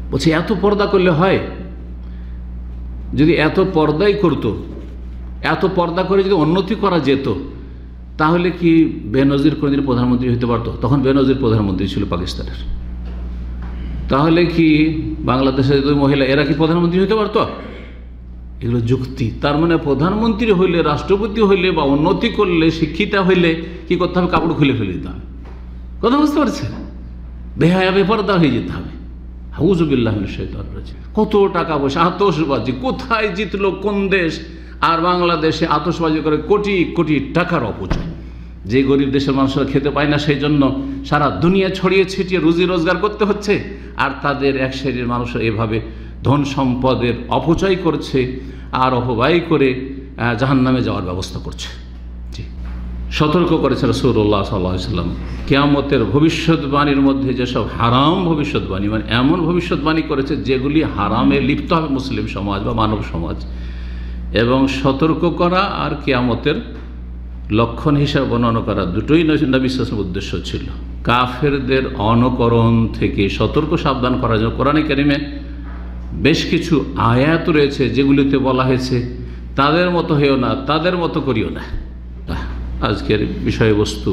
বলছে এত পর্দা করলে হয়? যদি এত পর্দাই করতো, এত পর্দা করে যদি উন্নতি করা যেত, তাহলে কি বেনজির কোনদিন প্রধানমন্ত্রী হতে পারতো? তখন বেনজির প্রধানমন্ত্রী ছিল পাকিস্তানের। তাহলে কি বাংলাদেশের মহিলা এরা কি প্রধানমন্ত্রী হতে পারতো? এগুলো যুক্তি। তার মানে প্রধানমন্ত্রী হইলে, রাষ্ট্রপতি হইলে বা উন্নতি করলে, শিক্ষিতা হইলে কি করতে হবে? কাপড় খুলে ফেলে দিতে হবে। কথা বুঝতে পারছেন? বেহায়া বেপরদা হয়ে যেতে হবে। হাউজুবিল্লাহ মিনাশ শাইতানির রাজিম। কত টাকা পয়সা, আতশবাজি, কোথায় জিতলো কোন দেশ, আর বাংলাদেশে আতশবাজি করে কোটি কোটি টাকার অপচয়। যে গরিব দেশের মানুষরা খেতে পায় না, সেই জন্য সারা দুনিয়া ছড়িয়ে ছিটিয়ে রুজি রোজগার করতে হচ্ছে, আর তাদের এক শ্রেণীর মানুষরা এভাবে ধন সম্পদের অপচয় করছে আর অপব্যয় করে জাহান্নামে যাওয়ার ব্যবস্থা করছে। জি, সতর্ক করেছে রাসূলুল্লাহ সাল্লাল্লাহু আলাইহি ওয়াসাল্লাম কিয়ামতের ভবিষ্যৎবাণীর মধ্যে যেসব হারাম ভবিষ্যৎবাণী, মানে এমন ভবিষ্যৎবাণী করেছে যেগুলি হারামে লিপ্ত হবে মুসলিম সমাজ বা মানব সমাজ, এবং সতর্ক করা আর কিয়ামতের লক্ষণ হিসাবে বর্ণনা করা, দুটোই নবী সাল্লাল্লাহু আলাইহি ওয়াসাল্লামের উদ্দেশ্য ছিল। কাফেরদের অনুকরণ থেকে সতর্ক সাবধান করার জন্য কোরআনে কারিমে বেশ কিছু আয়াত রয়েছে যেগুলিতে বলা হয়েছে তাদের মতো হয়েও না, তাদের মতো করিও না। আজকের বিষয়বস্তু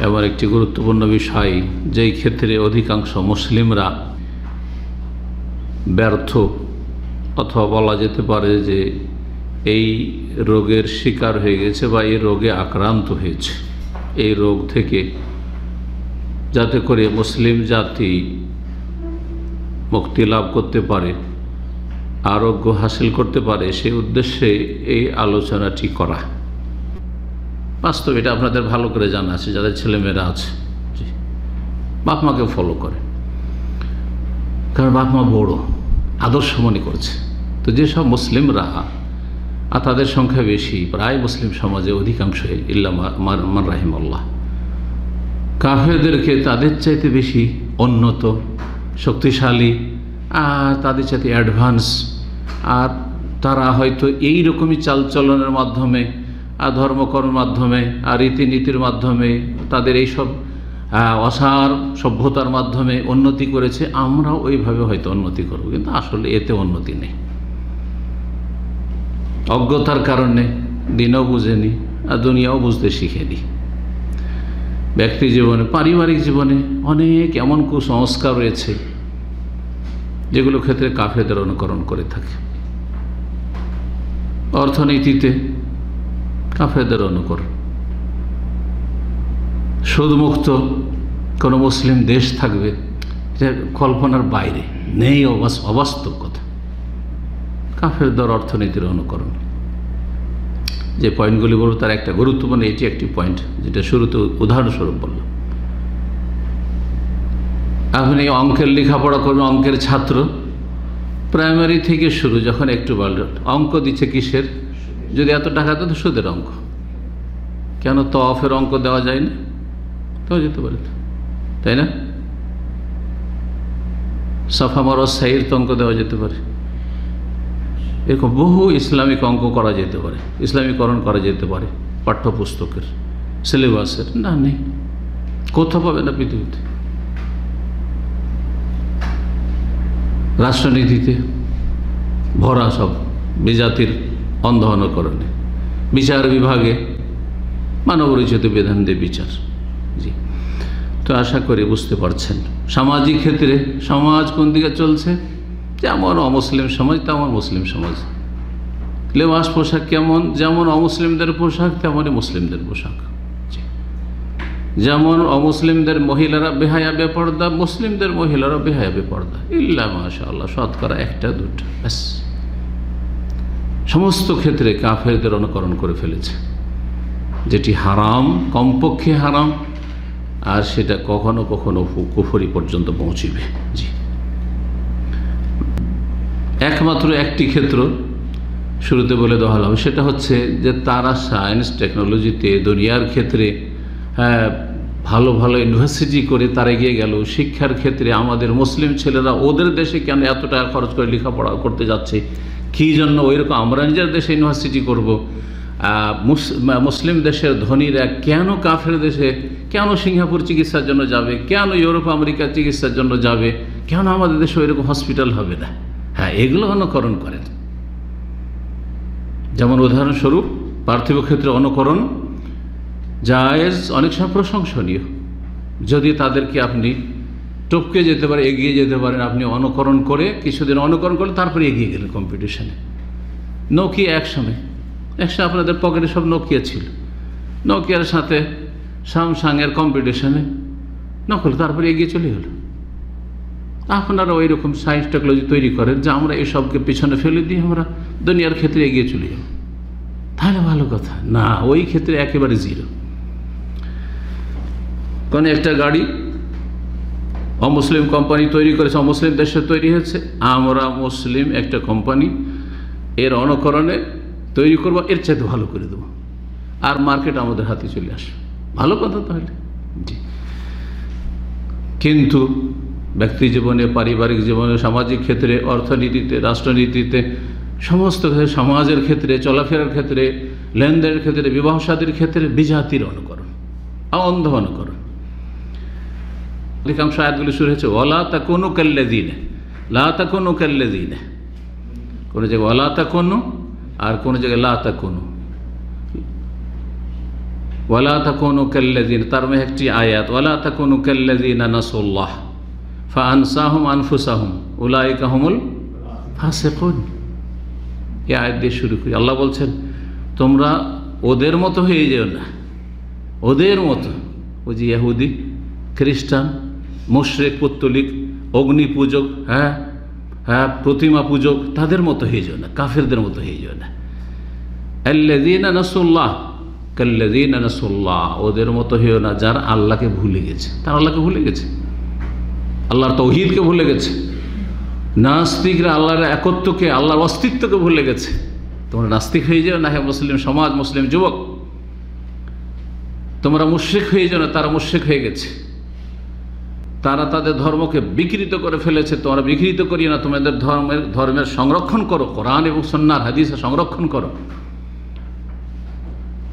এমন একটি গুরুত্বপূর্ণ বিষয়, যেই ক্ষেত্রে অধিকাংশ মুসলিমরা ব্যর্থ, অথবা বলা যেতে পারে যে এই রোগের শিকার হয়ে গেছে বা এই রোগে আক্রান্ত হয়েছে। এই রোগ থেকে যাতে করে মুসলিম জাতি মুক্তি লাভ করতে পারে, আরোগ্য হাসিল করতে পারে, সেই উদ্দেশ্যে এই আলোচনাটি করা। বাস্তব এটা আপনাদের ভালো করে জানা আছে, যাদের ছেলেমেয়েরা আছে, বাপ মাকে ফলো করে, কারণ বাপ মা বড় আদর্শ মনে করছে। তো যেসব মুসলিমরা, আর তাদের সংখ্যা বেশি, প্রায় মুসলিম সমাজে অধিকাংশ, ইল্লা মান রাহিমাল্লাহ, কাফেরদেরকে তাদের চাইতে বেশি উন্নত, শক্তিশালী, আর তাদের চাইতে অ্যাডভান্স, আর তারা হয়তো এই রকমই চালচলনের মাধ্যমে আর ধর্মকর্মের মাধ্যমে আর রীতিনীতির মাধ্যমে তাদের এইসব অসার সভ্যতার মাধ্যমে উন্নতি করেছে, আমরাও ওইভাবে হয়তো উন্নতি করব, কিন্তু আসলে এতে উন্নতি নেই। অজ্ঞতার কারণে দিনও বুঝেনি আর দুনিয়াও বুঝতে শিখেনি। ব্যক্তি জীবনে, পারিবারিক জীবনে অনেক এমন কুসংস্কার রয়েছে যেগুলো ক্ষেত্রে কাফেরদের অনুকরণ করে থাকে। অর্থনীতিতে কাফেরদের অনুকরণ। সুদমুক্ত কোনো মুসলিম দেশ থাকবে, এটা কল্পনার বাইরে, নেই, অবাস্তব কথা। কাফেরদের অর্থনীতির অনুকরণ। যে পয়েন্টগুলি বলব তার একটা গুরুত্বপূর্ণ, এটি একটি পয়েন্ট যেটা শুরুতে উদাহরণস্বরূপ বললাম। আপনি অঙ্কের লেখাপড়া করবেন, অঙ্কের ছাত্র, প্রাইমারি থেকে শুরু, যখন একটু বলল অঙ্ক দিচ্ছে কিসের, যদি এত টাকা তো সুদের অঙ্ক, কেন তওয়াফের অঙ্ক দেওয়া যায় না? দেওয়া যেতে পারে, তাই না? সাফা মারওয়া সাইর তো অঙ্ক দেওয়া যেতে পারে। এরকম বহু ইসলামিক অঙ্ক করা যেতে পারে, ইসলামীকরণ করা যেতে পারে পাঠ্যপুস্তকের, সিলেবাসের। না, নেই, কোথাও পাবে না পৃথিবীতে। রাষ্ট্রনীতিতে ভরা সব বিজাতির অন্ধ অনুকরণে। বিচার বিভাগে মানবরচিত বিধান দিয়ে বিচার। জি, তো আশা করি বুঝতে পারছেন। সামাজিক ক্ষেত্রে সমাজ কোন দিকে চলছে, যেমন অমুসলিম সমাজ তেমন মুসলিম সমাজ। লেবাস পোশাক কেমন, যেমন অমুসলিমদের পোশাক তেমনই মুসলিমদের পোশাক। যেমন অমুসলিমদের মহিলারা বেহায়া বেপর্দা, মুসলিমদের মহিলারা বেহায়া বেপর্দা, ইল্লা মাশাআল্লাহ শতকরা একটা দুটো, ব্যাস। সমস্ত ক্ষেত্রে কাফেরদের অনুকরণ করে ফেলেছে, যেটি হারাম, কমপক্ষে হারাম, আর সেটা কখনো কখনো কুফরি পর্যন্ত পৌঁছিবে। জি, একমাত্র একটি ক্ষেত্র শুরুতে বলে দেওয়া হলো, সেটা হচ্ছে যে তারা সায়েন্স টেকনোলজিতে দুনিয়ার ক্ষেত্রে ভালো ভালো ইউনিভার্সিটি করে তারা এগিয়ে গেল। শিক্ষার ক্ষেত্রে আমাদের মুসলিম ছেলেরা ওদের দেশে কেন এত টাকা খরচ করে লেখাপড়া করতে যাচ্ছে, কী জন্য ওইরকম আমরা নিজের দেশে ইউনিভার্সিটি করব? মুসলিম দেশের ধনীরা কেন কাফের দেশে, কেন সিঙ্গাপুর চিকিৎসার জন্য যাবে, কেন ইউরোপ আমেরিকা চিকিৎসার জন্য যাবে, কেন আমাদের দেশে ওইরকম হসপিটাল হবে না? হ্যাঁ, এগুলো অনুকরণ করেন। যেমন উদাহরণস্বরূপ পার্থিব ক্ষেত্রে অনুকরণ জায়েজ, অনেক সময় প্রশংসনীয়, যদি তাদেরকে আপনি টপকে যেতে পারে, এগিয়ে যেতে পারেন। আপনি অনুকরণ করে কিছুদিন অনুকরণ করলে তারপরে এগিয়ে গেলেন কম্পিটিশনে। নোকিয়া একসময় আপনাদের পকেটে সব নোকিয়া ছিল, নোকিয়ার সাথে স্যামসাংয়ের কম্পিটিশনে নকল, তারপরে এগিয়ে চলে গেল। আপনারা ওই রকম সায়েন্স টেকনোলজি তৈরি করেন যে আমরা এসবকে পিছনে ফেলে দিয়ে আমরা দুনিয়ার ক্ষেত্রে এগিয়ে চলে যাব, তাহলে ভালো কথা না। ওই ক্ষেত্রে একেবারে জিরো। কোন একটা গাড়ি অমুসলিম কোম্পানি তৈরি করেছে, অমুসলিম দেশে তৈরি হয়েছে, আমরা মুসলিম একটা কোম্পানি এর অনুকরণে তৈরি করবো, এর চাইতে ভালো করে দেবো, আর মার্কেট আমাদের হাতে চলে আসবে, ভালো কথা তাহলে। জি, কিন্তু ব্যক্তি জীবনে, পারিবারিক জীবনে, সামাজিক ক্ষেত্রে, অর্থনীতিতে, রাষ্ট্রনীতিতে, সমস্ত ক্ষেত্রে, সমাজের ক্ষেত্রে, চলাফেরার ক্ষেত্রে, লেনদেনের ক্ষেত্রে, বিবাহ শাদীর ক্ষেত্রে বিজাতির অনুকরণ, অন্ধ অনুকরণ। অধিকাংশ আয়াতগুলি শুরু হয়েছে ওয়ালা তাকুনু কাল্লাযীনা, লা তাকুনু কাল্লাযীনা, কোনো জায়গায় ওয়ালা তাকুনু আর কোনো জায়গায় লা তাকুনু, ওয়ালা তাকুনু কাল্লাযীনা, তার মধ্যে একটি আয়াত ওয়ালা তাকুনু কাল্লাযীনা নাসুল্লাহ ফাআনসাহুম আনফুসাহুম উলাইকা হুমুল ফাসিকুন। এই আয়াত দিয়ে শুরু করি। আল্লাহ বলছেন তোমরা ওদের মতো হয়ে যেও না, ওদের মতো, ওই যে ইহুদি, খ্রিস্টান, মুশরিক, পৌত্তলিক, অগ্নি পূজক, হ্যাঁ, প্রতিমা পূজক, তাদের মতো হয়ে যেও না, কাফেরদের মতো হয়ে যেও না। আল্লাযীনা নাসুল্লাহ কাল্লাযীনা নাসুল্লাহ, ওদের মতো হয়েও না যারা আল্লাহকে ভুলে গেছে। তারা আল্লাহকে ভুলে গেছে, আল্লাহর তৌহিদকে ভুলে গেছে। নাস্তিকরা আল্লাহর একত্বকে, আল্লাহর অস্তিত্বকে ভুলে গেছে। তোমরা নাস্তিক হয়ে যাও না, হ্যাঁ মুসলিম সমাজ, মুসলিম যুবক, তোমরা মুশরিক হয়ে যাও না, তারা মুশরিক হয়ে গেছে। তারা তাদের ধর্মকে বিকৃত করে ফেলেছে, তোমরা বিকৃত করিও না, তোমাদের ধর্মের সংরক্ষণ করো, কোরআন এবং সুন্নাহর হাদিসের সংরক্ষণ করো।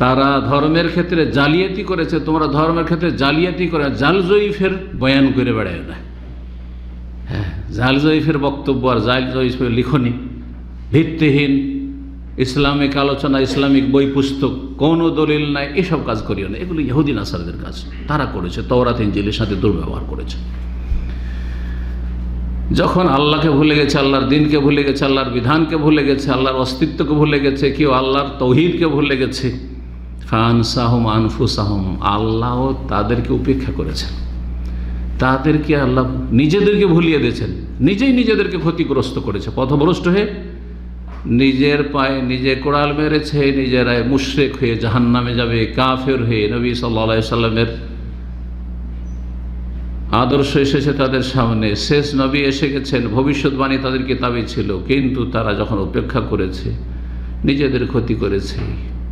তারা ধর্মের ক্ষেত্রে জালিয়াতি করেছে, তোমরা ধর্মের ক্ষেত্রে জালিয়াতি করে, জাল জয়ীফের বয়ান করে বেড়ায় না। হ্যাঁ, জাল জয়ীফের বক্তব্য আর জাল জয়ীফের লিখনি, ভিত্তিহীন ইসলামিক আলোচনা, ইসলামিক বই পুস্তক, কোনো দলিল নাই, এসব কাজ করিও না। এগুলো ইহুদি নাসারদের কাজ, তারা করেছে, তওরাত ইনজিলের সাথে দুর্ব্যবহার করেছে। যখন আল্লাহকে ভুলে গেছে, আল্লাহর দিনকে ভুলে গেছে, আল্লাহর বিধানকে ভুলে গেছে, আল্লাহর অস্তিত্বকে ভুলে গেছে, কেউ আল্লাহর তৌহিদকে ভুলে গেছে, ফানসাহুম আনফুসাহুম, আল্লাহ তাদেরকে উপেক্ষা করেছেন, তাদেরকে আল্লাহ নিজেদেরকে ভুলিয়ে দিয়েছেন, নিজেই নিজেদেরকে ক্ষতিগ্রস্ত করেছে, পথভ্রষ্ট হয়ে নিজের পায়ে নিজে কোড়াল মেরেছে, নিজেরাই মুশরিক হয়ে জাহান্নামে যাবে, কাফের হয়ে। নবী সাল্লাল্লাহু আলাইহি সাল্লামের আদর্শ এসেছে তাদের সামনে, শেষ নবী এসে গেছেন, ভবিষ্যৎবাণী তাদের কিতাবে ছিল, কিন্তু তারা যখন উপেক্ষা করেছে, নিজেদের ক্ষতি করেছে।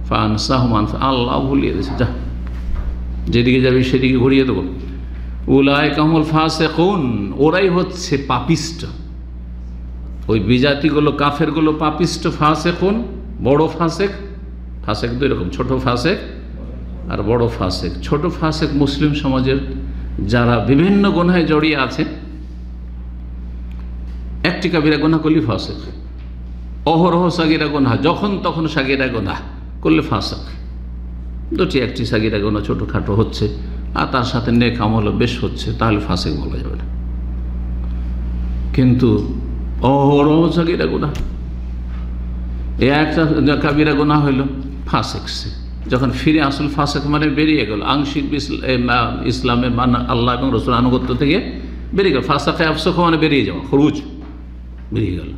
ফানসাহুম আনফুসাহুম, আল্লাহ ভুলিয়ে দিয়েছে, যা যেদিকে যাবি সেদিকে ঘুরিয়ে দেবো। উলাইকা হুমুল ফাসিকুন, ওরাই হচ্ছে পাপিষ্ট। ওই বিজাতিগুলো, কাফেরগুলো পাপিষ্ট। ফাসিকুন, বড় ফাসেক, ফাসেক দুই রকম, ছোট ফাসেক আর বড় ফাসেক। ছোট ফাসেক মুসলিম সমাজের যারা বিভিন্ন গুনাহে জড়িয়ে আছে, একটি কাবিরা গুনাহ করলে ফাসেক, অহরহ সাগিরা গুনাহ, যখন তখন সাগিরা গুনাহ করলে ফাসেক। দুটি, একটি সাগিরা গুনাহ ছোটোখাটো হচ্ছে আর তার সাথে নেক আমলও বেশ হচ্ছে, তাহলে ফাসেক বলা যাবে না। কিন্তু অহরহ সাগিরা গুনাহ, একটা কাবিরা গুনাহ হইল ফাসেক। সে যখন ফিরে আসল ফাসেক মানে বেরিয়ে গেল, আংশিক ইসলামের মান, আল্লাহ এবং রসুল আনুগত্য থেকে বেরিয়ে গেল। ফাসাকে আফসক মানে বেরিয়ে যাওয়া, খরুজ, বেরিয়ে গেল।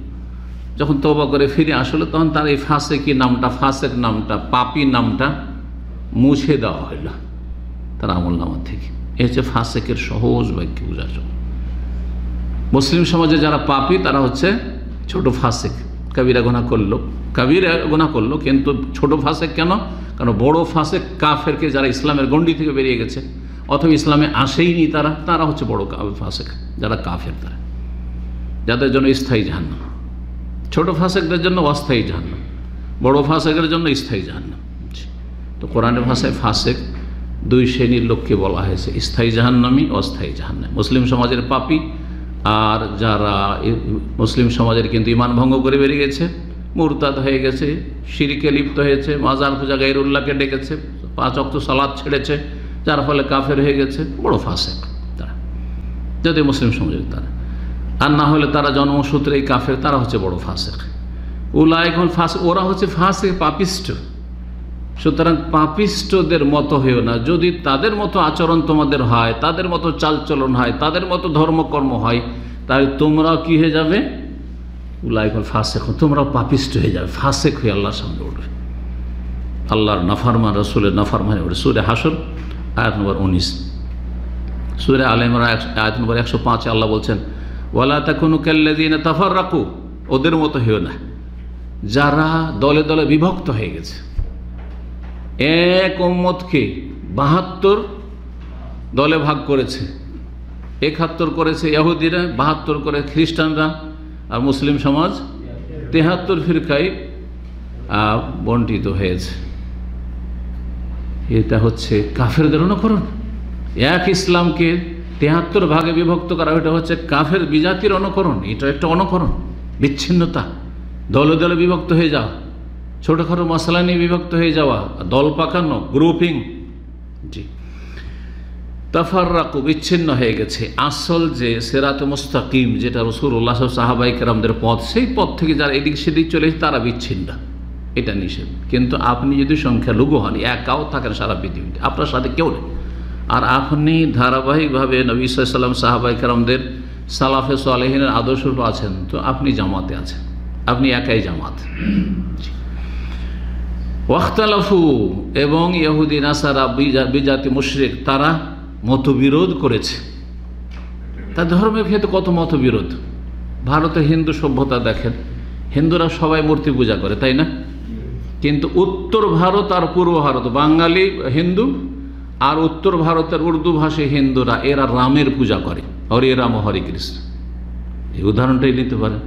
যখন তওবা করে ফিরে আসলো, তখন তার এই ফাসেকি নামটা, ফাসেক নামটা, পাপি নামটা মুছে দেওয়া হইল তার আমল নামা থেকে। এ হচ্ছে ফাসেকের সহজ বাক্য বোঝার জন্য। মুসলিম সমাজে যারা পাপি তারা হচ্ছে ছোট ফাসেক, কাবিরা গুনাহ করলো, কাবিরা গুনাহ করলো, কিন্তু ছোট ফাসেক কেন? কারণ বড় ফাসেক কাফেরকে, যারা ইসলামের গণ্ডি থেকে বেরিয়ে গেছে অথবা ইসলামে আসেইনি, তারা হচ্ছে বড় ফাসেক, যারা কাফের, তারা যাদের জন্য স্থায়ী জাহান্নাম। ছোট ফাসেকদের জন্য অস্থায়ী জাহান্নাম, বড় ফাসেকের জন্য স্থায়ী জাহান্নাম। তো কোরআনের ভাষায় ফাসেক দুই শ্রেণীর লোককে বলা হয়েছে, স্থায়ী জাহান্নামী, অস্থায়ী জাহান্নামী। মুসলিম সমাজের পাপী আর যারা মুসলিম সমাজের কিন্তু ঈমান ভঙ্গ করে বেরিয়ে গেছে, মুরতাদ হয়ে গেছে, শিরকে লিপ্ত হয়েছে, মাজার পূজা গায়রুল্লাহকে ডেকেছে, 5 ওয়াক্ত সালাত ছেড়েছে, যার ফলে কাফের হয়ে গেছে, বড় ফাসেক তারা, যদি মুসলিম সমাজের তারা। আর না হলে তারা জন্মসূত্রেই কাফের, তারা হচ্ছে বড় ফাসেক। উলাইকুল ফাসিক, ওরা হচ্ছে ফাসিক, পাপিষ্ট। সুতরাং পাপিষ্টদের মতো হয়েও না। যদি তাদের মতো আচরণ তোমাদের হয়, তাদের মতো চালচলন হয়, তাদের মতো ধর্মকর্ম হয়, তাহলে তোমরাও কি হয়ে যাবে? উলাইকুল ফাসেক, তোমরাও পাপিষ্ট হয়ে যাবে, ফাসেক হয়ে আল্লাহর সামনে উঠবে, আল্লাহর নাফরমান, রাসূলের নাফরমানি উঠবে। সূরা হাশর আয়াত নম্বর 19। সূরা আলে ইমরান আয়াত নম্বর 105 আল্লাহ বলছেন, ওয়ালা তাকুনু কাল্লাযীনা তাফাররাকু, ওদের মতো হয়েও না যারা দলে দলে বিভক্ত হয়ে গেছে। এক উম্মতকে 72 দলে ভাগ করেছে, 71 করেছে ইহুদিরা, 72 করে খ্রিস্টানরা, আর মুসলিম সমাজ 73 ফিরকায় বন্টিত হয়েছে। এটা হচ্ছে কাফেরদের অনুকরণ। এক ইসলামকে 73 ভাগে বিভক্ত করা, এটা হচ্ছে কাফের বিজাতির অনুকরণ। এটা একটা অনুকরণ, বিচ্ছিন্নতা, দলে দলে বিভক্ত হয়ে যাওয়া, ছোটোখাটো মশলা নিয়ে বিভক্ত হয়ে যাওয়া, দল পাকানো, গ্রুপিং। জি, তাফাররাকু, বিচ্ছিন্ন হয়ে গেছে। আসল যে সিরাতে মুস্তাকিম, যেটা রাসূলুল্লাহ সাহাবায়ে কেরামদের পথ, সেই পথ থেকে যারা এদিক সেদিক চলে তারা বিচ্ছিন্ন, এটা নিষেধ। কিন্তু আপনি যদি সংখ্যালঘু হন, একাও থাকেন সারা পৃথিবীতে, আপনার সাথে কেউ নেই, আর আপনি ধারাবাহিকভাবে নবী সাল্লাল্লাহু আলাইহি ওয়াসাল্লাম, সাহাবায়ে কেরামদের, সালাফে সালেহিনের আদর্শরূপ আছেন, তো আপনি জামাতে আছেন, আপনি একাই জামাত। ওয়াখতালাফু, এবং ইহুদি নাসারা বিজাতি মুশরিক তারা মতবিরোধ করেছে। তার ধর্মের ক্ষেত্রে কত মতবিরোধ। ভারতের হিন্দু সভ্যতা দেখেন, হিন্দুরা সবাই মূর্তি পূজা করে, তাই না? কিন্তু উত্তর ভারত আর পূর্ব ভারত, বাঙালি হিন্দু আর উত্তর ভারতের উর্দু ভাষী হিন্দুরা, এরা রামের পূজা করে, হরে রাম হরে কৃষ্ণ। এই উদাহরণটাই নিতে পারেন।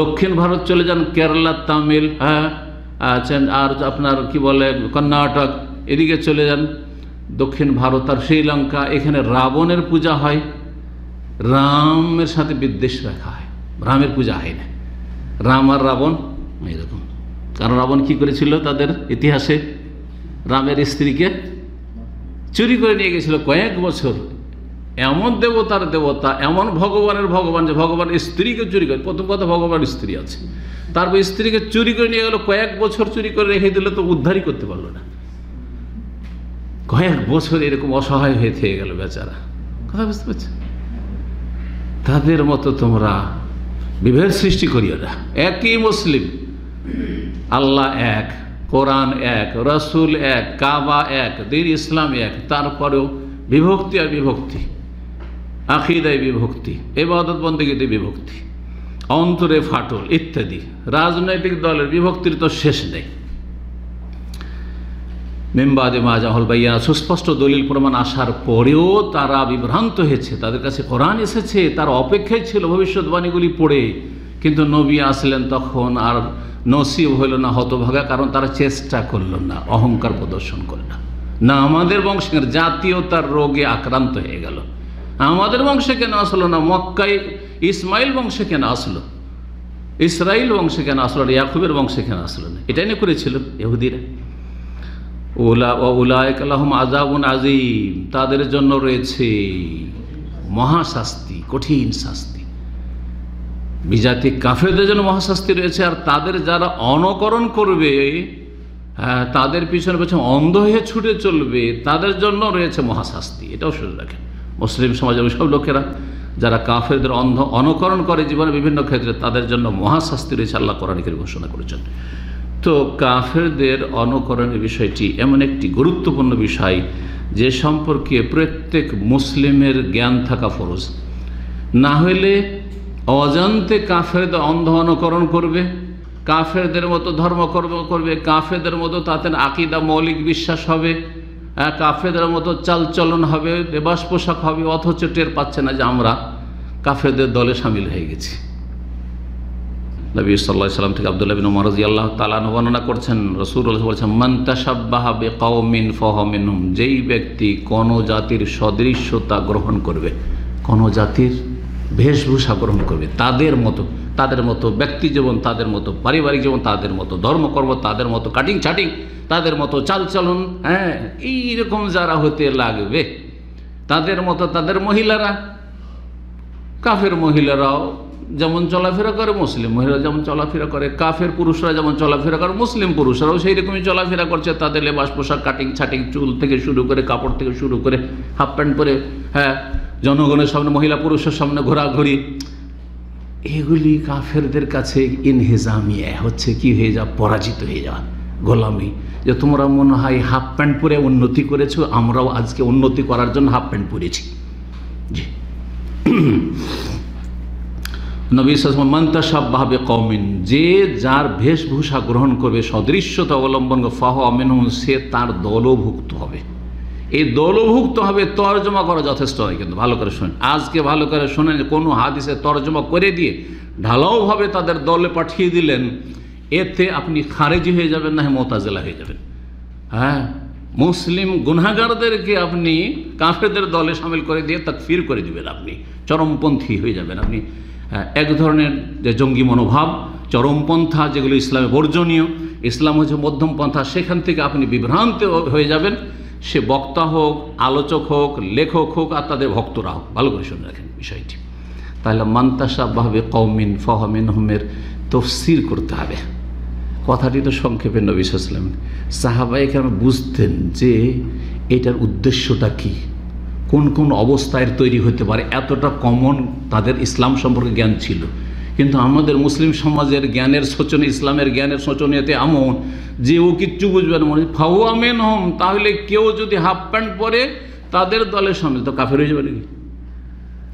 দক্ষিণ ভারত চলে যান, কেরালা, তামিল, হ্যাঁ আছেন, আর আপনার কি বলে কর্ণাটক, এদিকে চলে যান দক্ষিণ ভারত আর শ্রীলঙ্কা, এখানে রাবণের পূজা হয়, রামের সাথে বিদ্বেষ রাখা হয়, রামের পূজা হয় না। রাম আর রাবণ এইরকম। কারণ রাবণ কি করেছিল তাদের ইতিহাসে? রামের স্ত্রীকে চুরি করে নিয়ে গেছিল কয়েক বছর। এমন দেবতার দেবতা, এমন ভগবানের ভগবান, যে ভগবান স্ত্রীকে চুরি করে। প্রথম কথা, ভগবান স্ত্রী আছে, তারপর স্ত্রীকে চুরি করে নিয়ে গেল, কয়েক বছর চুরি করে রেখে দিল, তো উদ্ধারই করতে পারলো না। কয়েক বছর এরকম অসহায় হয়ে থেকে গেল বেচারা। কথা বুঝতে পারছে? তাদের মতো তোমরা বিভেদ সৃষ্টি করিও না। একই মুসলিম, আল্লাহ এক, কোরআন এক, রাসূল এক, কাবা এক, দ্বীন ইসলাম এক, তারপরেও বিভক্তি আর বিভক্তি, আকীদায় বিভক্তি, ইবাদত বন্দেগীতে বিভক্তি, অন্তরে ফাটল ইত্যাদি। রাজনৈতিক দলের বিভক্তির তো শেষ নেই। মিম্বাদে মা জাহল বাইয়ানা, সুস্পষ্ট দলিল প্রমাণ আসার পরেও তারা বিভ্রান্ত হয়েছে। তাদের কাছে কোরআন এসেছে, তার অপেক্ষায় ছিল ভবিষ্যৎবাণীগুলি পড়ে, কিন্তু নবী আসলেন তখন আর নসিব হইল না, হতভাগা। কারণ তারা চেষ্টা করল না, অহংকার প্রদর্শন করল না। আমাদের বংশের জাতীয়তার রোগে আক্রান্ত হয়ে গেল। আমাদের বংশে কেন আসলো না? মক্কায় ইসমাইল বংশে কেন আসলো? ইসরাইল বংশে কেন আসলো? ইয়াকুবের বংশে কেন আসলো না? এটাই না করেছিল ইহুদিরা। উলাইকা লাহুম আযাবুন আযীম, তাদের জন্য রয়েছে মহাশাস্তি, কঠিন শাস্তি। বিজাতি কাফেরদের জন্য মহাশাস্তি রয়েছে, আর তাদের যারা অনুকরণ করবে, তাদের পিছনে পিছনে অন্ধ হয়ে ছুটে চলবে, তাদের জন্য রয়েছে মহাশাস্তি। এটাও শুনে রাখেন। মুসলিম সমাজের ওইসব লোকেরা যারা কাফেরদের অনুকরণ করে জীবনে বিভিন্ন ক্ষেত্রে, তাদের জন্য মহাশাস্তি রয়েছে, আল্লাহ কোরআনে কারীমে ঘোষণা করেছেন। তো কাফেরদের অনুকরণের বিষয়টি এমন একটি গুরুত্বপূর্ণ বিষয় যে সম্পর্কে প্রত্যেক মুসলিমের জ্ঞান থাকা ফরজ। না হইলে অজান্তে কাফেরদের অন্ধ অনুকরণ করবে, কাফেরদের মতো ধর্মকর্ম করবে, কাফেরদের মতো তাদের আকীদা মৌলিক বিশ্বাস হবে, কাফেরদের মতো চালচলন হবে, লেবাস পোশাক হবে, অথচ টের পাচ্ছে না যে আমরা কাফেরদের দলে সামিল হয়ে গেছি। নবী সাল্লাল্লাহু আলাইহি ওয়াসাল্লাম থেকে আব্দুল্লাহ বিন উমর রাদিয়াল্লাহু তাআলা আনহু বর্ণনা করছেন, রাসূলুল্লাহ বলেছেন, মান তাশাব্বাহা বিকাওমিন ফাহুয়া মিনহুম, যেই ব্যক্তি কোন জাতির সদৃশ্যতা গ্রহণ করবে, কোন জাতির বেশভূষা গ্রহণ করবে তাদের মতো ব্যক্তি জীবন, তাদের মতো পারিবারিক জীবন, তাদের মতো ধর্মকর্ম, তাদের মতো কাটিং ছাটিং, তাদের মতো চালচলন, হ্যাঁ, এইরকম যারা হতে লাগবে তাদের মতো তাদের মহিলারা, কাফের মহিলারাও যেমন চলাফেরা করে মুসলিম মহিলারা যেমন চলাফেরা করে, কাফের পুরুষরা যেমন চলাফেরা করে মুসলিম পুরুষরাও সেই রকমই চলাফেরা করছে। তাদের লেবাস পোশাক, কাটিং ছাটিং, চুল থেকে শুরু করে, কাপড় থেকে শুরু করে, হাফ প্যান্ট পরে, হ্যাঁ, জনগণের সামনে, মহিলা পুরুষের সামনে ঘোরাঘুরি, এগুলি কাফেরদের কাছে ইনহেজামিয়া হচ্ছে কি হয়ে যাওয়া, পরাজিত হয়ে যাওয়া, গোলামি। যে তোমরা মনে হয় হাফ প্যান্ট পরে উন্নতি করেছো, আমরাও আজকে উন্নতি করার জন্য হাফ প্যান্ট পরেছি। জি, নবী সাল্লাল্লাহু আলাইহি ওয়াসাল্লাম মান তাশাব্বাহা বিকওমিন, যে যার বেশভূষা গ্রহণ করবে, সদৃশ্যতা অবলম্বন করবে, ফাহুয়া মিনহুম, সে তার দলভুক্ত হবে। এই দলভুক্ত হবে তর্জমা করা যথেষ্ট হয়, কিন্তু ভালো করে শোনেন, আজকে ভালো করে শোনেন, কোনো হাদিসে তর্জমা করে দিয়ে ঢালাওভাবে তাদের দলে পাঠিয়ে দিলেন, এতে আপনি খারেজি হয়ে যাবেন, না মুতাজিলা হয়ে যাবেন। হ্যাঁ, মুসলিম গুনাহগারদেরকে আপনি কাফেরদের দলে শামিল করে দিয়ে তাকফির করে দিবেন, আপনি চরমপন্থী হয়ে যাবেন। আপনি এক ধরনের যে জঙ্গি মনোভাব, চরমপন্থা, যেগুলো ইসলামে বর্জনীয়, ইসলাম হচ্ছে মধ্যম পন্থা, সেখান থেকে আপনি বিভ্রান্ত হয়ে যাবেন। সে বক্তা হোক, আলোচক হোক, লেখক হোক, আর তাদের ভক্তরা হোক। ভালো করে শুনে রাখেন বিষয়টি। তাহলে মান তাশাব্বাহা বিকওমিন ফাহুয়া মিনহুমের তাফসীর করতে হবে। কথাটি তো সংক্ষেপে নবী সাল্লাল্লাহু আলাইহি ওয়াসাল্লাম, সাহাবায়ে কেরাম বুঝতেন যে এটার উদ্দেশ্যটা কি, কোন কোন অবস্থায় তৈরি হতে পারে, এতটা কমন তাদের ইসলাম সম্পর্কে জ্ঞান ছিল। কিন্তু আমাদের মুসলিম সমাজের জ্ঞানের শোচনীয়, ইসলামের জ্ঞানের শোচনীয়তে এমন যে ও কিচ্ছু বুঝবে না, মনে ফাহুয়া মিনহুম, তাহলে কেউ যদি হাফ প্যান্ট পরে তাদের দলে সামিল, তো কাফের হয়ে যাবে নাকি?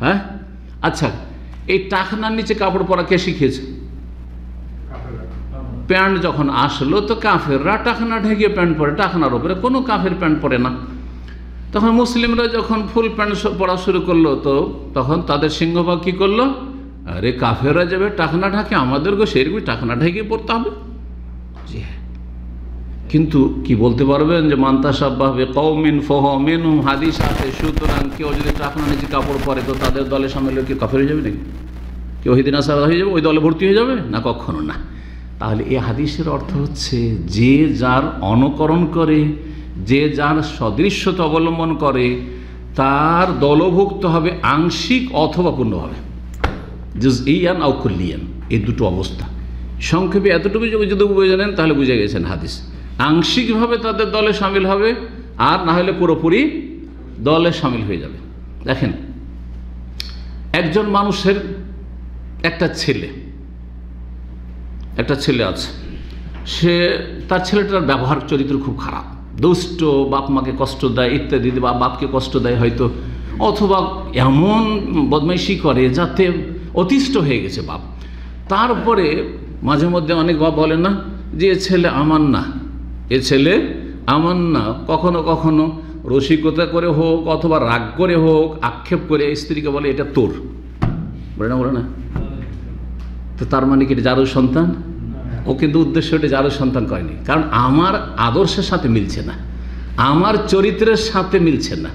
হ্যাঁ, আচ্ছা, এই টাকনার নিচে কাপড় পরা কে শিখিয়েছে? প্যান্ট যখন আসলো তো কাফেররা টাকনা ঢেকে প্যান্ট পরে, টাকনার উপরে কোনো কাফের প্যান্ট পরে না। তখন মুসলিমরা যখন ফুল প্যান্ট পরা শুরু করলো, তো তখন তাদের সিংহভাগ কী করলো, আরে কাফেররা যাবে টাকনা ঢাকে, আমাদেরকেও সেরকম টাকনা ঢেকে পড়তে হবে। জি হ্যাঁ, কিন্তু কি বলতে পারবেন যে মান তাশাব্বাহা বিকওমিন ফাহুয়া মিনহুম, হাদিস আছে, সুতরাং কেউ যদি টাকনা নিচে কাপড় পরে তো তাদের দলে সামিল হলে কি কাফের হয়ে যাবে নাকি? কেউ হিদিন আসাদ হয়ে যাবে, ওই দলে ভর্তি হয়ে যাবে না? কখনো না। তাহলে এই হাদিসের অর্থ হচ্ছে, যে যার অনুকরণ করে, যে যার সদৃশ্যতা অবলম্বন করে, তার দলভুক্ত হবে আংশিক অথবা পূর্ণভাবে, জুজইয়ান আও কুল্লিয়ান, এই দুটো অবস্থা। সংক্ষেপে এতটুকু যদি বুঝে নেন তাহলে বুঝে গেছেন হাদিস। আংশিকভাবে তাদের দলে সামিল হবে, আর না হলে পুরোপুরি দলে সামিল হয়ে যাবে। দেখেন, একজন মানুষের একটা ছেলে আছে, সে তার ছেলেটার ব্যবহার চরিত্র খুব খারাপ, দুষ্ট, বাপ মাকে কষ্ট দেয় ইত্যাদি, বা বাপকে কষ্ট দেয় হয়তো, অথবা এমন বদমাইশি করে যাতে অতিষ্ঠ হয়ে গেছে বাপ। তারপরে মাঝে মধ্যে অনেক বাপ বলে না যে এ ছেলে আমার না, এ ছেলে আমার না, কখনো কখনো রসিকতা করে হোক অথবা রাগ করে হোক, আক্ষেপ করে স্ত্রীকে বলে এটা তোর, বলে না। তো তার মানে কি এটা যারও সন্তান? ও কিন্তু উদ্দেশ্য এটা যারও সন্তান করেনি, কারণ আমার আদর্শের সাথে মিলছে না, আমার চরিত্রের সাথে মিলছে না।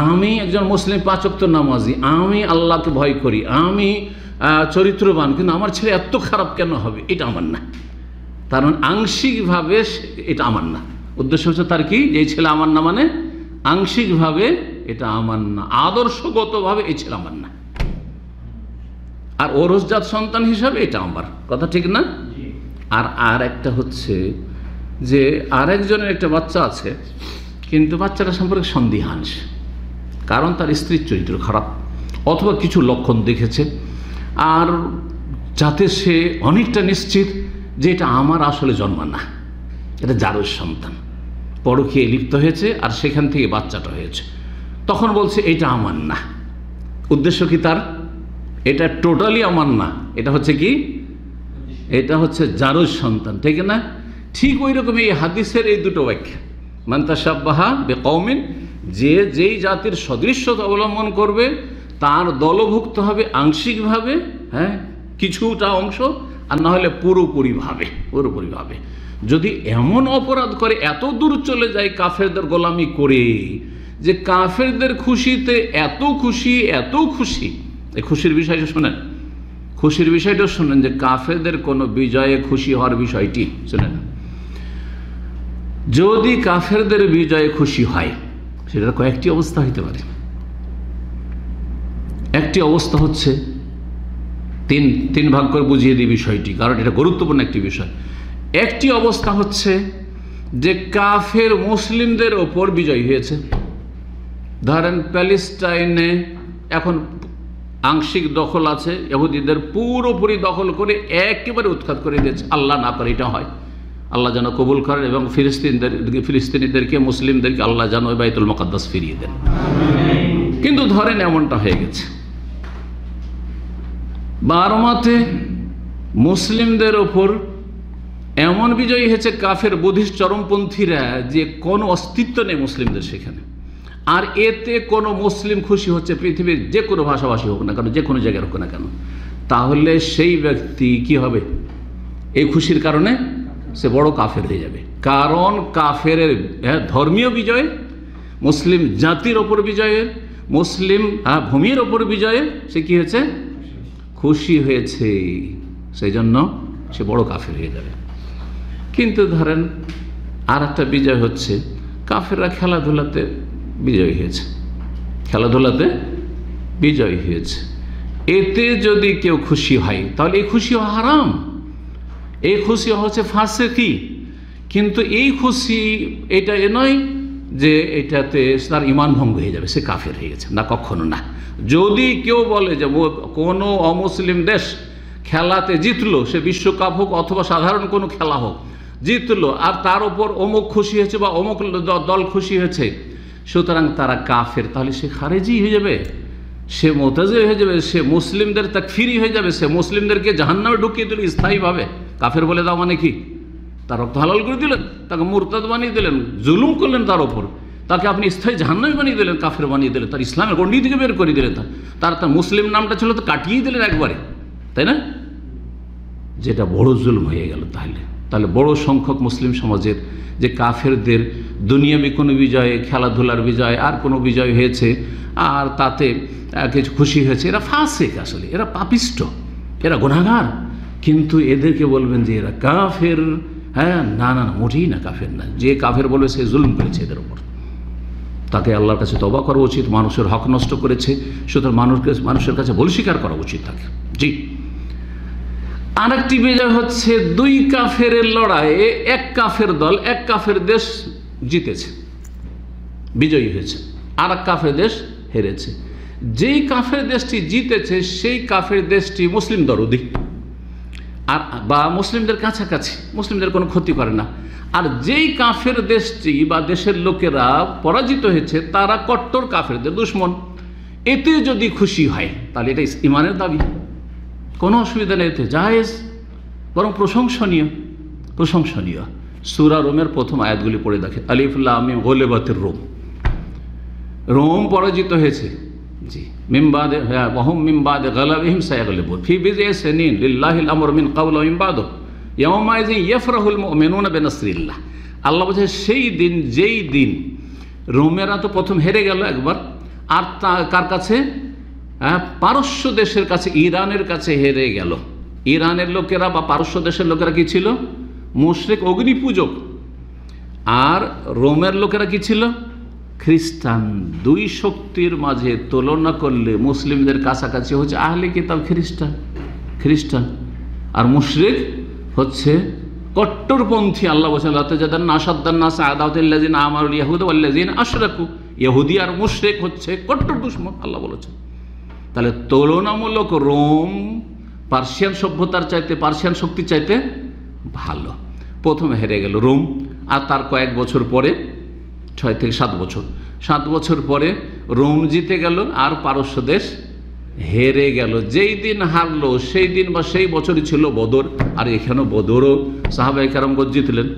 আমি একজন মুসলিম 5 ওয়াক্ত নামাজি, আমি আল্লাহকে ভয় করি, আমি চরিত্রবান, কিন্তু আমার ছেলে এত খারাপ কেন হবে, এটা আমার না। তার মানে আংশিকভাবে এটা আমার না। উদ্দেশ্য হচ্ছে তার কি, যে এই ছেলে আমার না, মানে আংশিকভাবে এটা আমার না, আদর্শগতভাবে এই ছেলে আমার না, আর ওরসজাত সন্তান হিসাবে এটা আমার। কথা ঠিক না? আর একটা হচ্ছে যে আরেকজনের একটা বাচ্চা আছে, কিন্তু বাচ্চাটা সম্পর্কে সন্দিহান, কারণ তার স্ত্রীর চরিত্র খারাপ অথবা কিছু লক্ষণ দেখেছে, আর যাতে সে অনেকটা নিশ্চিত যে এটা আমার আসলে জন্ম না, এটা জারুর সন্তান, পরকীয়ায় লিপ্ত হয়েছে আর সেখান থেকে বাচ্চাটা হয়েছে। তখন বলছে এটা আমার না। উদ্দেশ্য কি তার? এটা টোটালি আমার না, এটা হচ্ছে কি, এটা হচ্ছে জারুর সন্তান, ঠিক না? ঠিক ওই রকম এই হাদিসের এই দুটো ব্যাখ্যা, মান তাশাব্বাহা বিকওমিন, যে যেই জাতির সদৃশ্যতা অবলম্বন করবে তার দলভুক্ত হবে আংশিকভাবে, হ্যাঁ, কিছুটা অংশ, আর না হলে পুরোপুরিভাবে। যদি এমন অপরাধ করে, এত দূর চলে যায় কাফেরদের গোলামি করে, যে কাফেরদের খুশিতে এত খুশি, এই খুশির বিষয়টা শোনেন, খুশির বিষয়টা শোনেন যে কাফেরদের কোনো বিজয়ে খুশি হওয়ার বিষয়টি শোনেন। যদি কাফেরদের বিজয়ে খুশি হয়, সেটার কয়েকটি অবস্থা হইতে পারে। একটি অবস্থা হচ্ছে, তিন ভাগ করে বুঝিয়ে দিই বিষয়টি, কারণ এটা গুরুত্বপূর্ণ একটি বিষয়। একটি অবস্থা হচ্ছে যে কাফের মুসলিমদের ওপর বিজয় হয়েছে। ধরেন প্যালেস্টাইনে এখন আংশিক দখল আছে, ইহুদিদের পুরোপুরি দখল করে একেবারে উৎখাত করে দিয়েছে। আল্লাহ না করে এটা হয়, আল্লাহ যেন কবুল করেন এবং ফিলিস্তিনিদেরকে মুসলিমদেরকে আল্লাহ যেন বাইতুল মুকাদ্দাস ফিরিয়ে দেন। কিন্তু ধরেন এমনটা হয়ে গেছে, বারমাতে মুসলিমদের ওপর এমন বিজয়ী হয়েছে কাফের বুদ্ধিস্ট চরমপন্থীরা যে কোনো অস্তিত্ব নেই মুসলিমদের সেখানে। আর এতে কোনো মুসলিম খুশি হচ্ছে, পৃথিবীর যে কোনো ভাষাভাষী হোক না কেন, যে কোনো জায়গায় হোক না কেন, তাহলে সেই ব্যক্তি কি হবে? এই খুশির কারণে সে বড় কাফের হয়ে যাবে। কারণ কাফের ধর্মীয় বিজয়, মুসলিম জাতির ওপর বিজয়ের, মুসলিম ভূমির ওপর বিজয়ে সে কি হয়েছে? খুশি হয়েছে, সেই জন্য সে বড় কাফের হয়ে যাবে। কিন্তু ধরেন আর একটা বিজয় হচ্ছে, কাফেররা খেলাধুলাতে বিজয়ী হয়েছে, খেলাধুলাতে বিজয়ী হয়েছে, এতে যদি কেউ খুশি হয় তাহলে এই খুশি হারাম, এই খুশি হচ্ছে ফাসিকি। কিন্তু এই খুশি এটা নয় যে এটাতে তার ঈমান ভঙ্গ হয়ে যাবে, সে কাফের হয়ে গেছে, না, কখনো না। যদি কেউ বলে যে কোনো অমুসলিম দেশ খেলাতে জিতলো, সে বিশ্বকাপ হোক অথবা সাধারণ কোনো খেলা হোক, জিতলো, আর তার উপর অমুক খুশি হয়েছে বা অমুক দল খুশি হয়েছে, সুতরাং তারা কাফের, তাহলে সে খারেজি হয়ে যাবে, সে মুতাজিলি হয়ে যাবে, সে মুসলিমদের তাকফিরি হয়ে যাবে, সে মুসলিমদেরকে জাহান্নামে ঢুকিয়ে দিল স্থায়ীভাবে। কাফের বলে দাও মানে কি? তার রক্ত হালাল করে দিলেন, তাকে মুরতাদ বানিয়ে দিলেন, জুলুম করলেন তার ওপর, তাকে আপনি স্থায়ী জাহান্নামী বানিয়ে দিলেন, কাফের বানিয়ে দিলেন, তার ইসলামের গণ্ডি থেকে বের করে দিলেন, তার মুসলিম নামটা ছিল তো কাটিয়ে দিলেন একবারে, তাই না? যেটা বড় জুলুম হয়ে গেল। তাহলে বড় সংখ্যক মুসলিম সমাজের যে কাফেরদের দুনিয়াবি কোনো বিজয়ে, খেলাধুলার বিজয় আর কোনো বিজয় হয়েছে আর তাতে কিছু খুশি হয়েছে, এরা ফাসিক, আসলে এরা পাপিষ্ট, এরা গুনাহগার। কিন্তু এদেরকে বলবেন যে এরা কাফের? হ্যাঁ, না না, মোটেই না, কাফের না। যে কাফের বলবে সে জুলুম করেছে এদের ওপর, তাকে আল্লাহর কাছে তওবা করা উচিত, মানুষের হক নষ্ট করেছে, সুতরাং মানুষের কাছে ভুল স্বীকার করা উচিত তাকে। জি। আরেকটি বিজয় হচ্ছে দুই কাফের লড়াইয়ে এক কাফের দল, এক কাফের দেশ জিতেছে, বিজয়ী হয়েছে, আর এক কাফের দেশ হেরেছে। যেই কাফের দেশটি জিতেছে সেই কাফের দেশটি মুসলিম দরদি, আর বা মুসলিমদের কাছাকাছি, মুসলিমদের কোনো ক্ষতি করে না। আর যেই কাফের দেশটি বা দেশের লোকেরা পরাজিত হয়েছে তারা কট্টর কাফেরদের দুশ্মন। এতে যদি খুশি হয় তাহলে এটা ইমানের দাবি, কোনো অসুবিধা নেই, এতে জায়েজ, বরং প্রশংসনীয়। প্রশংসনীয়। সূরা রোমের প্রথম আয়াতগুলি পড়ে দেখে, আলিফ লাম মিম গলিবাতির রোম, রোম পরাজিত হয়েছে। জি, মিমবাদে ওয়াহুম মিমবাদে গালাবিহিম সায়াগলিবুন ফি বিজই সিনিন লিল্লাহিল আমরু মিন ক্বাবলু ওয়া মিন বাদু ইয়াওমাইযিন ইয়াফরাহুল মুমিনুনা বিনাসরিল্লাহ। আল্লাহ বলছে সেই দিন, যেই দিন রোমেরা তো প্রথম হেরে গেল একবার, আর কার কাছে? পারস্য দেশের কাছে, ইরানের কাছে হেরে গেল। ইরানের লোকেরা বা পারস্য দেশের লোকেরা কি ছিল? মুশরিক, অগ্নি পূজক। আর রোমের লোকেরা কি ছিল? খ্রিস্টান। দুই শক্তির মাঝে তুলনা করলে মুসলিমদের কাছাকাছি হচ্ছে আহলে কিতাব খ্রিস্টান, আর মুশরিক হচ্ছে কট্টরপন্থী। আল্লাহ বলেছেন লা তাজাদান্না আশাদ্দান নাস আদাওয়াতাল্লাযিনা আমানুল ইয়াহুদা ওয়াল্লাযিনা আশরাকু। ইহুদি আর মুশরিক হচ্ছে কট্টর দুশমন, আল্লাহ বলেছেন। তাহলে তুলনামূলক রোম পার্সিয়ান সভ্যতার চাইতে, পার্সিয়ান শক্তির চাইতে ভালো। প্রথমে হেরে গেল রোম, আর তার কয়েক বছর পরে, 6 থেকে 7 বছর পরে রোম জিতে গেল আর পারস্য দেশ হেরে গেল। যেই দিন হারলো সেই দিন বা সেই বছরই ছিল বদর। আর এখানেও বদরও সাহাবায়ে কেরামগণ জিতলেন,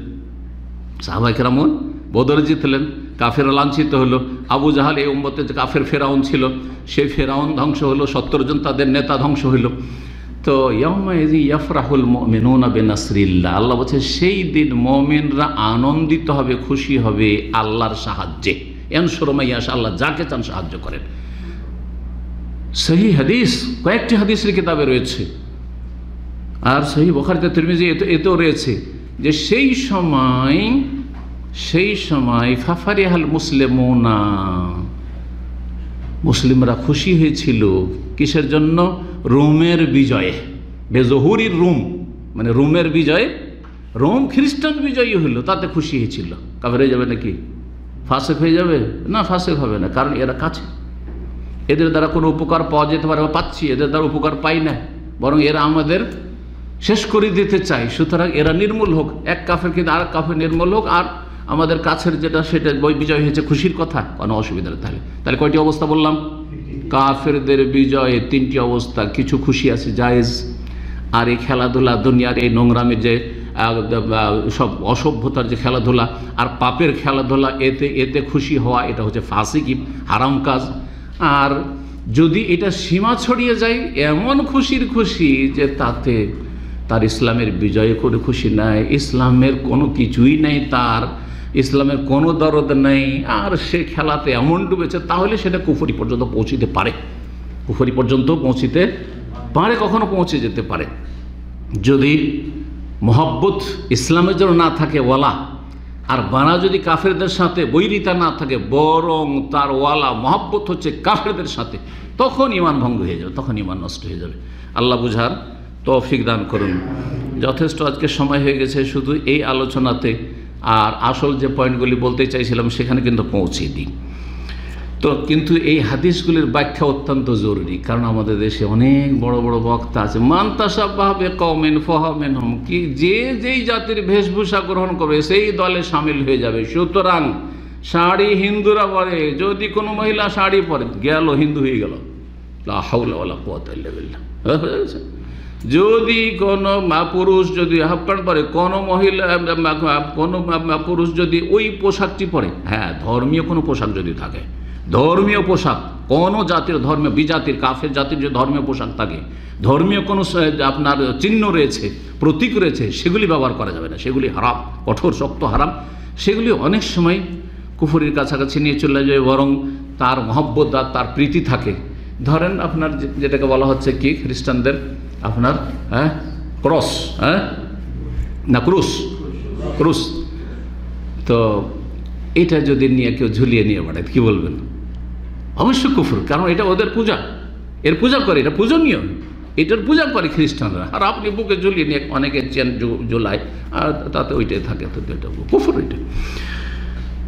সাহাবায়ে কেরামগণ বদর জিতলেন। কাফেররা লাঞ্ছিত হলো। আবু জাহাল এই উম্মতে যে কাফের ফেরাউন ছিল, সেই ফেরাউন ধ্বংস হলো, 70 জন তাদের নেতা ধ্বংস হইল। তো ইয়াউমাইযিন ইয়াফরাহুল মুমিনুনা বিনাসরিল্লাহ, আল্লাহ বলছে সেই দিন মুমিনরা আনন্দিত হবে, খুশি হবে আল্লাহর সাহায্যে। ইয়ানসুরু মান ইয়াশা, আল্লাহ যাকে চান সাহায্য করেন। সহি হাদিস কয়েকটি হাদিসের কিতাবে রয়েছে, আর সহি বুখারীতে তিরমিজি এতেও রয়েছে যে সেই সময় ফাফারিহাল মুসলিমুনা, মুসলিমরা খুশি হয়েছিল কিসের জন্য? রোমের বিজয়ে, বেজহুরির রোম, মানে রোমের বিজয়ে, রোম খ্রিস্টান বিজয়ী হলো তাতে খুশি হয়েছিল। কাফের হয়ে যাবে নাকি? ফাসেক হয়ে যাবে না? ফাসেক হবে না, কারণ এরা কাছে, এদের দ্বারা কোনো উপকার পাওয়া যেতে পারে, পাচ্ছি, এদের দ্বারা উপকার পাই না, বরং এরা আমাদের শেষ করে দিতে চাই। সুতরাং এরা নির্মূল হোক, এক কাফের কিন্তু আর কাফের নির্মূল হোক, আর আমাদের কাছের যেটা সেটা বিজয় হয়েছে, খুশির কথা, কোনো অসুবিধা নেই। তাহলে কয়টি অবস্থা বললাম? কাফেরদের বিজয়ে তিনটি অবস্থা। কিছু খুশি আছে জায়েজ, আর এই খেলাধুলা, দুনিয়ার এই নোংরামের যে সব অসভ্যতার যে খেলাধুলা আর পাপের খেলাধুলা, এতে খুশি হওয়া, এটা হচ্ছে ফাসিকি, হারাম কাজ। আর যদি এটা সীমা ছড়িয়ে যায়, এমন খুশির খুশি যে তাতে তার ইসলামের বিজয়ে কোনো খুশি নাই, ইসলামের কোনো কিছুই নেই, তার ইসলামের কোনো দরদ নেই, আর সে খেলাতে এমন ডুবেছে, তাহলে সেটা কুফরি পর্যন্ত পৌঁছিতে পারে, কুফরি পর্যন্ত পৌঁছিতে পারে, কখনো পৌঁছে যেতে পারে। যদি মোহাব্বত ইসলামের জন্য না থাকে ওয়ালা, আর বানা যদি কাফেরদের সাথে বৈরিতা না থাকে, বরং তার ওয়ালা মহব্বত হচ্ছে কাফেরদের সাথে, তখন ঈমান ভঙ্গ হয়ে যাবে, তখন ঈমান নষ্ট হয়ে যাবে। আল্লাহ বুঝার তৌফিক দান করুন। যথেষ্ট আজকে সময় হয়ে গেছে শুধু এই আলোচনাতে, আর আসল যে পয়েন্টগুলি বলতে চাইছিলাম সেখানে কিন্তু পৌঁছে দিই। তো কিন্তু এই হাদিসগুলির ব্যাখ্যা অত্যন্ত জরুরি, কারণ আমাদের দেশে অনেক বড় বড় বক্তা আছে, মান তাশাব্বাহা বিকওমিন ফাহুয়া মিনহুম, কি যে যেই জাতির বেশভূষা গ্রহণ করবে সেই দলে শামিল হয়ে যাবে। সুতরাং শাড়ি হিন্দুরা পরে, যদি কোনো মহিলা শাড়ি পরে, গেল হিন্দু হয়ে গেল, লা হাওলা ওয়ালা কুওয়াতা ইল্লা বিল্লাহ। যদি কোনো পুরুষ যদি হাফ প্যান্ট পরে, কোনো মহিলা, কোনো পুরুষ যদি ওই পোশাকটি পরে, হ্যাঁ ধর্মীয় কোনো পোশাক যদি থাকে, ধর্মীয় পোশাক, কোনো জাতির ধর্মীয়, বিজাতির কাফের জাতির যে ধর্মীয় পোশাক থাকে, ধর্মীয় কোনো আপনার চিহ্ন রয়েছে, প্রতীক রয়েছে, সেগুলি ব্যবহার করা যাবে না, সেগুলি হারাম, কঠোর শক্ত হারাম। সেগুলি অনেক সময় কুফরির কাছাকাছি নিয়ে চলে যায়, বরং তার মহব্বত আর তার প্রীতি থাকে। ধরেন আপনার যেটাকে বলা হচ্ছে কি খ্রিস্টানদের আপনার ক্রস, না ক্রুশ, ক্রুশ, তো এটা যদি নিয়ে কেউ ঝুলিয়ে নিয়ে বেড়ায় কি বলবেন? অবশ্য কুফর, কারণ এটা ওদের পূজা, এর পূজা করে, এটা পূজনীয়, এটার পূজা করে খ্রিস্টানরা, আর আপনি বুকে ঝুলিয়ে নিয়ে অনেকে চেন ঝোলায়, আর তাতে ওইটাই থাকে, তো এটা কুফর ওইটা।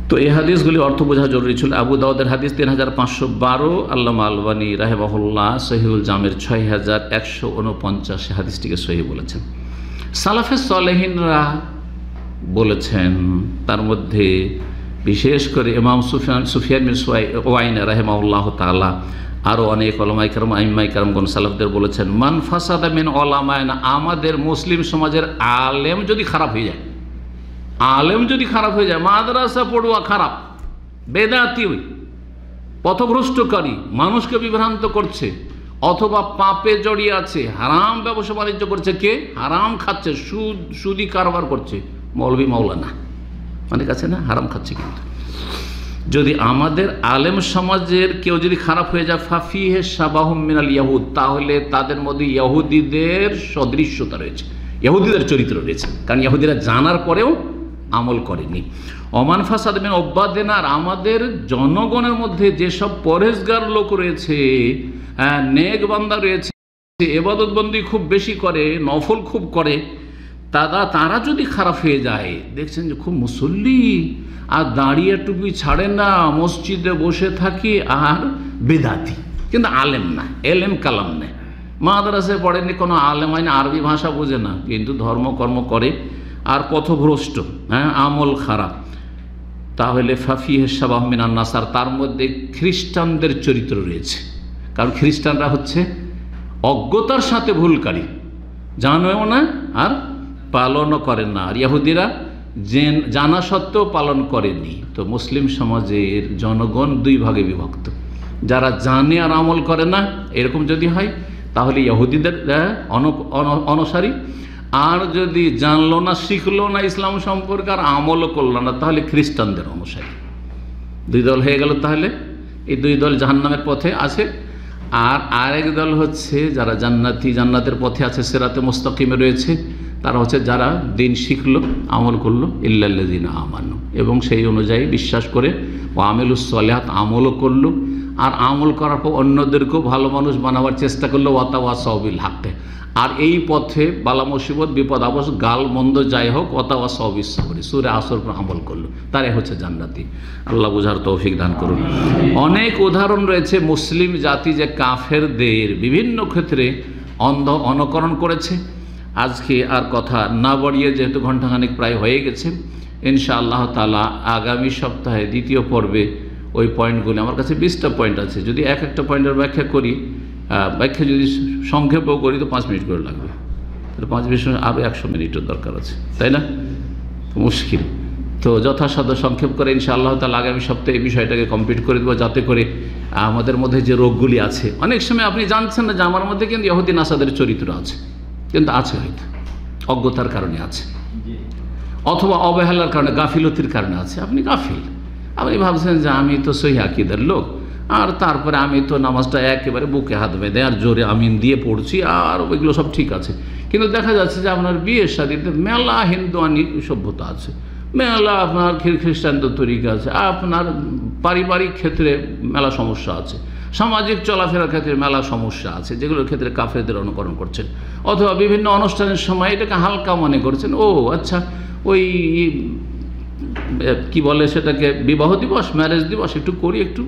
তো এই হাদিসগুলি অর্থ বোঝা জরুরি ছিল। আবু দাউদের হাদিস 3512, আল্লামা আলবানী রাহিমাহুল্লাহ সহিহুল জামের 6149 হাদিসটিকে সহিহ বলেছেন। সালাফে সালেহিনরা বলেছেন, তার মধ্যে বিশেষ করে ইমাম সুফিয়ান বিন ওয়াইন রাহিমাহুল্লাহ তাআলা, আরও অনেক ওলামায়ে কেরাম, আইম্মায়ে কেরামগণ সালাফদের বলেছেন, মান ফাসাদা মিন উলামাইনা, আমাদের মুসলিম সমাজের আলেম যদি খারাপ হয়ে যায়, আলেম যদি খারাপ হয়ে যায়, মাদ্রাসা পড়ুয়া খারাপ, বেদাতি, পথভ্রষ্টকারী, মানুষকে বিভ্রান্ত করছে, অথবা পাপে জড়িয়ে আছে, হারাম ব্যবসা বাণিজ্য করছে, কে হারাম খাচ্ছে, সুদি কারবার করছে, মৌলভী মাওলানা অনেক আছে না, হারাম খাচ্ছে। কিন্তু যদি আমাদের আলেম সমাজের কেউ যদি খারাপ হয়ে যায়, ফাফিহে শাবাহুম মিনাল ইয়াহুদ, তাহলে তাদের মধ্যে ইহুদিদের সদৃশ্যতা রয়েছে, ইহুদিদের চরিত্র রয়েছে, কারণ ইহুদিরা জানার পরেও আমল করেনি। ওমান ফাসাদ মিন উব্বাদিনা, আর আমাদের জনগণের মধ্যে যেসব পরেজগার লোক রয়েছে, নেক বান্দা রয়েছে, ইবাদতবন্দি খুব বেশি করে, নফল খুব করে, তারা যদি খারাপ হয়ে যায়, দেখছেন যে খুব মুসল্লি, আর দাঁড়িয়ে টুপি ছাড়ে না, মসজিদে বসে থাকি, আর বেদাতি, কিন্তু আলেম না, এলেম কালাম নেই, মাদ্রাসায় পড়েনি, কোনো আলেম হয় না, আরবি ভাষা বোঝে না, কিন্তু ধর্মকর্ম করে, আর পথভ্রষ্ট, আমল খারাপ, তাহলে ফাফিহে শাবাহ মিনান নাসার, তার মধ্যে খ্রিস্টানদের চরিত্র রয়েছে। কারণ খ্রিস্টানরা হচ্ছে অজ্ঞতার সাথে ভুলকারী, জানেও না আর পালনও করেন না, আর ইহুদিরা জানা সত্ত্বেও পালন করেনি। তো মুসলিম সমাজের জনগণ দুই ভাগে বিভক্ত, যারা জানে আর আমল করে না, এরকম যদি হয় তাহলে ইহুদিদের অনুসারী, আর যদি জানলো না, শিখলো না ইসলাম সম্পর্কে, আর আমলও করলো না, তাহলে খ্রিস্টানদের অনুসারী। দুই দল হয়ে গেল। তাহলে এই দুই দল জাহান্নামের পথে আছে। আর আরেক দল হচ্ছে যারা জান্নাতি, জান্নাতের পথে আছে, সিরাতে মুস্তাকিমে রয়েছে, তারা হচ্ছে যারা দিন শিখলো, আমল করলো, ইল্লাল্লাযিনা আমানু, এবং সেই অনুযায়ী বিশ্বাস করে ওয়া আমিলুস সলিহাত, আমলও করলো, আর আমল করার পর অন্যদেরকেও ভালো মানুষ বানাবার চেষ্টা করলো, ওয়াতাওয়াসাউ বিল হাক্কে, আর এই পথে বালা মুসিবত বিপদ আপদ গাল মন্দ যাই হোক, ওয়াতাওয়াসাউ বিস সাবরি, সূরা আসর পর আমল করলো, তারাই হচ্ছে জান্নাতি। আল্লাহ বুঝার তৌফিক দান করুন। অনেক উদাহরণ রয়েছে মুসলিম জাতি যে কাফেরদের বিভিন্ন ক্ষেত্রে অনুকরণ করেছে। আজকে আর কথা না বাড়িয়ে, যেহেতু ঘণ্টাখানেক প্রায় হয়ে গেছে, ইনশাআল্লাহ তাআলা আগামী সপ্তাহে দ্বিতীয় পর্বে ওই পয়েন্টগুলি, আমার কাছে 20টা পয়েন্ট আছে, যদি এক একটা পয়েন্টের ব্যাখ্যা করি, ব্যাখ্যা যদি সংক্ষেপও করি তো 5 মিনিট করে লাগবে, তাহলে 5 মিনিট আরও 100 মিনিটের দরকার আছে, তাই না? মুশকিল। তো যথাসাধ্য সংক্ষেপ করে ইনশাআল্লাহ তাআলা আগামী সপ্তাহে এই বিষয়টাকে কমপ্লিট করে দেবো, যাতে করে আমাদের মধ্যে যে রোগগুলি আছে, অনেক সময় আপনি জানছেন না যে আমার মধ্যে কিন্তু ইহুদি নাসাদের চরিত্র আছে, কিন্তু আছে, হয়তো অজ্ঞতার কারণে আছে, অথবা অবহেলার কারণে, গাফিলতির কারণে আছে। আপনি গাফিল, আপনি ভাবছেন যে আমি তো সহি আকীদার লোক, আর তারপরে আমি তো নামাজটা একেবারে বুকে হাত বেঁধে আর জোরে আমিন দিয়ে পড়ছি, আর ওইগুলো সব ঠিক আছে, কিন্তু দেখা যাচ্ছে যে আপনার বিয়ের শাদীতে মেলা হিন্দুয়ানি সভ্যতা আছে, মেলা আপনার খ্রিস্টানদের তরিকা আছে, আপনার পারিবারিক ক্ষেত্রে মেলা সমস্যা আছে, সামাজিক চলাফেরার ক্ষেত্রে মেলা সমস্যা আছে, যেগুলোর ক্ষেত্রে কাফেরদের অনুকরণ করছেন, অথবা বিভিন্ন অনুষ্ঠানের সময় এটাকে হালকা মনে করছেন, ও আচ্ছা ওই কি বলে সেটাকে, বিবাহ দিবস, ম্যারেজ দিবস একটু করি, একটু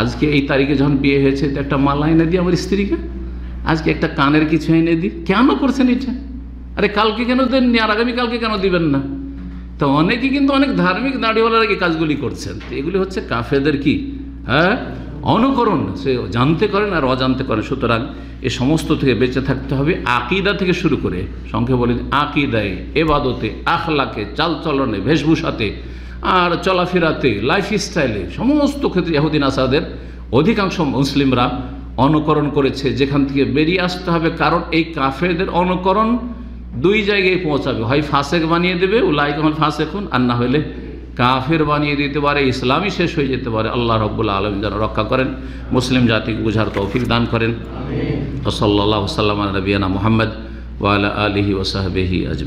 আজকে এই তারিখে যখন বিয়ে হয়েছে তো একটা মালা এনে দিই আমার স্ত্রীকে, আজকে একটা কানের কিছু এনে দিই। কেন করছেন এটা? আরে কালকে কেন দেননি, আর আগামীকালকে কেন দিবেন না? তো অনেকেই কিন্তু অনেক ধার্মিক দাড়িওয়ালারা এই কাজগুলি করছেন। তো এগুলি হচ্ছে কাফেরদের কি, হ্যাঁ, অনুকরণ, সে জানতে করেন আর অজান্তে করেন। সুতরাং এ সমস্ত থেকে বেঁচে থাকতে হবে, আকীদা থেকে শুরু করে, সংক্ষেপে বলি আকীদায়, এবাদতে, আখলাকে, চালচলনে, বেশভূষাতে, আর চলাফেরাতে, লাইফ স্টাইলে, সমস্ত ক্ষেত্রে ইহুদি নাসারাদের অধিকাংশ মুসলিমরা অনুকরণ করেছে। যেখান থেকে বেরিয়ে আসতে হবে, কারণ এই কাফেরদের অনুকরণ 2 জায়গায় পৌঁছাবে, হয় ফাসেক বানিয়ে দেবে, উলাইকা হুমুল ফাসিকুন, আর না হলে কাফের বানিয়ে দিতে পারে, ইসলামই শেষ হয়ে যেতে পারে। আল্লাহ রাব্বুল আলামিন যেন রক্ষা করেন, মুসলিম জাতিকে বুঝার তৌফিক দান করেন। সাল্লাল্লাহু আলা নবিয়িনা মুহাম্মদ ওয়া আলা আলিহি ওয়া সাহবিহি আজমাইন।